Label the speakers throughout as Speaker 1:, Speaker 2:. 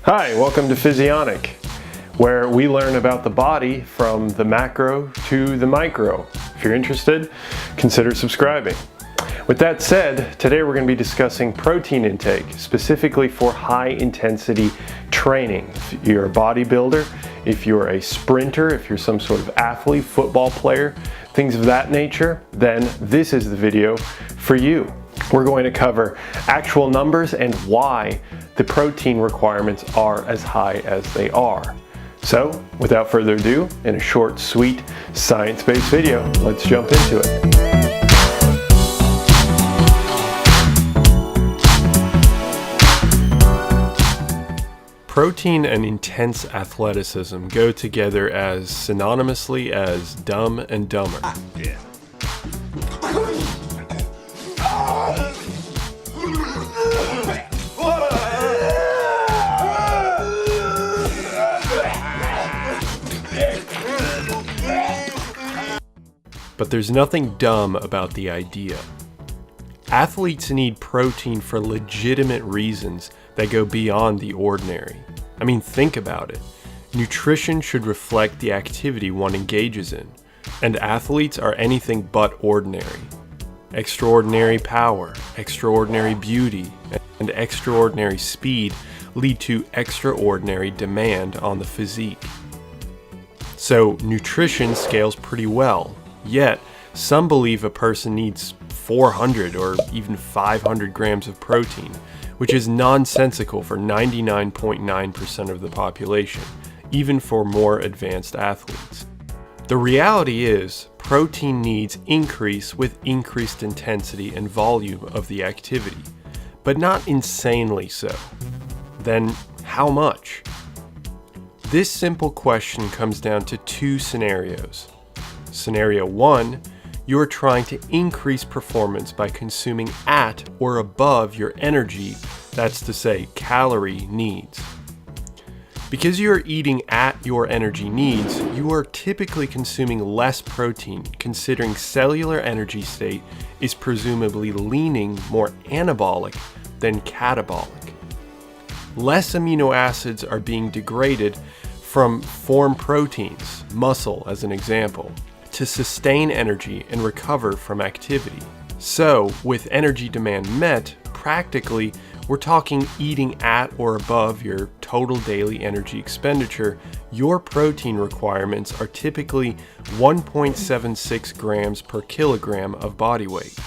Speaker 1: Hi, welcome to Physionic, where we learn about the body from the macro to the micro. If you're interested, consider subscribing. With that said, today we're going to be discussing protein intake, specifically for high intensity training. If you're a bodybuilder, if you're a sprinter, if you're some sort of athlete, football player, things of that nature, then this is the video for you. We're going to cover actual numbers and why the protein requirements are as high as they are. So, without further ado, in a short, sweet, science-based video, let's jump into it. Protein and intense athleticism go together as synonymously as Dumb and Dumber.
Speaker 2: Yeah.
Speaker 1: But there's nothing dumb about the idea. Athletes need protein for legitimate reasons that go beyond the ordinary. I mean, think about it. Nutrition should reflect the activity one engages in, and athletes are anything but ordinary. Extraordinary power, extraordinary beauty, and extraordinary speed lead to extraordinary demand on the physique. So nutrition scales pretty well, yet some believe a person needs 400 or even 500 grams of protein, which is nonsensical for 99.9% of the population, even for more advanced athletes. The reality is, protein needs increase with increased intensity and volume of the activity, but not insanely so. Then, how much? This simple question comes down to two scenarios. Scenario 1, you're trying to increase performance by consuming at or above your energy, that's to say, calorie needs. Because you are eating at your energy needs, you are typically consuming less protein, considering cellular energy state is presumably leaning more anabolic than catabolic. Less amino acids are being degraded from form proteins, muscle as an example, to sustain energy and recover from activity. So, with energy demand met, practically, we're talking eating at or above your total daily energy expenditure. Your protein requirements are typically 1.76 grams per kilogram of body weight.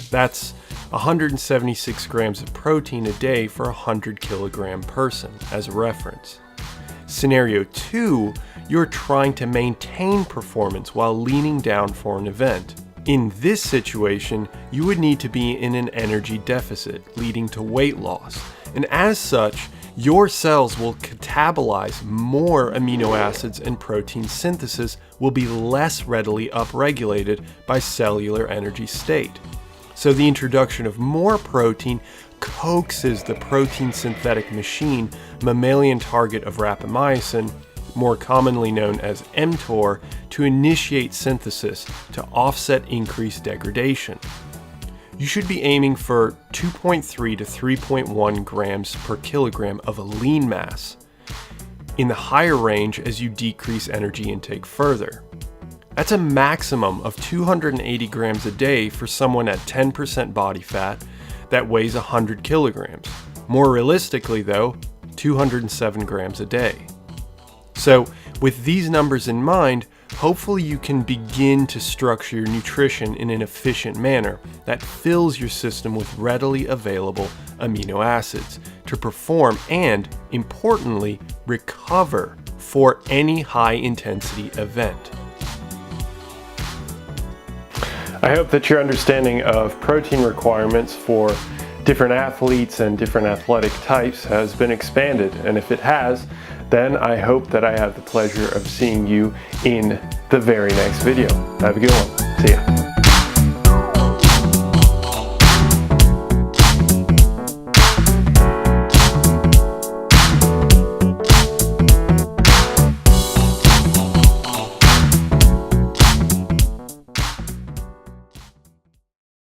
Speaker 1: That's 176 grams of protein a day for a 100 kilogram person, as a reference. Scenario 2, you're trying to maintain performance while leaning down for an event. In this situation, you would need to be in an energy deficit, leading to weight loss. And as such, your cells will catabolize more amino acids and protein synthesis will be less readily upregulated by cellular energy state. So the introduction of more protein coaxes the protein synthetic machine, mammalian target of rapamycin, more commonly known as mTOR, to initiate synthesis to offset increased degradation. You should be aiming for 2.3 to 3.1 grams per kilogram of a lean mass, in the higher range as you decrease energy intake further. That's a maximum of 280 grams a day for someone at 10% body fat that weighs 100 kilograms. More realistically though, 207 grams a day. So, with these numbers in mind, hopefully you can begin to structure your nutrition in an efficient manner that fills your system with readily available amino acids to perform and, importantly, recover for any high-intensity event. I hope that your understanding of protein requirements for different athletes and different athletic types has been expanded, and if it has, then I hope that I have the pleasure of seeing you in the very next video. Have a good one. See ya.